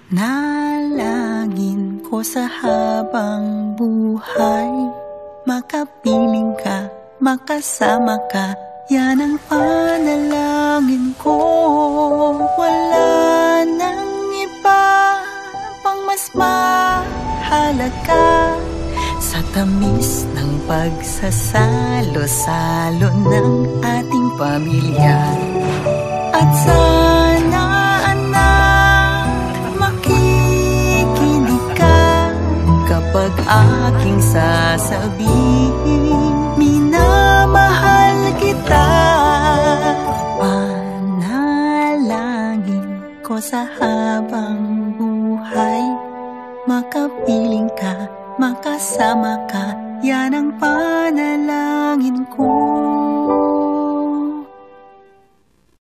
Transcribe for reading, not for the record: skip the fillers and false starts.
Nalangin ko sa habang buhay, makapiling ka, makasama ka, yan ang panalangin ko. Wala nang iba pang mas mahalaga sa tamis ng pagsasalo-salo ng ating pamilya. At sana kapag aking sasabihin, minamahal kita. Panalangin ko sa habang buhay, makapiling ka, makasama ka, yan ang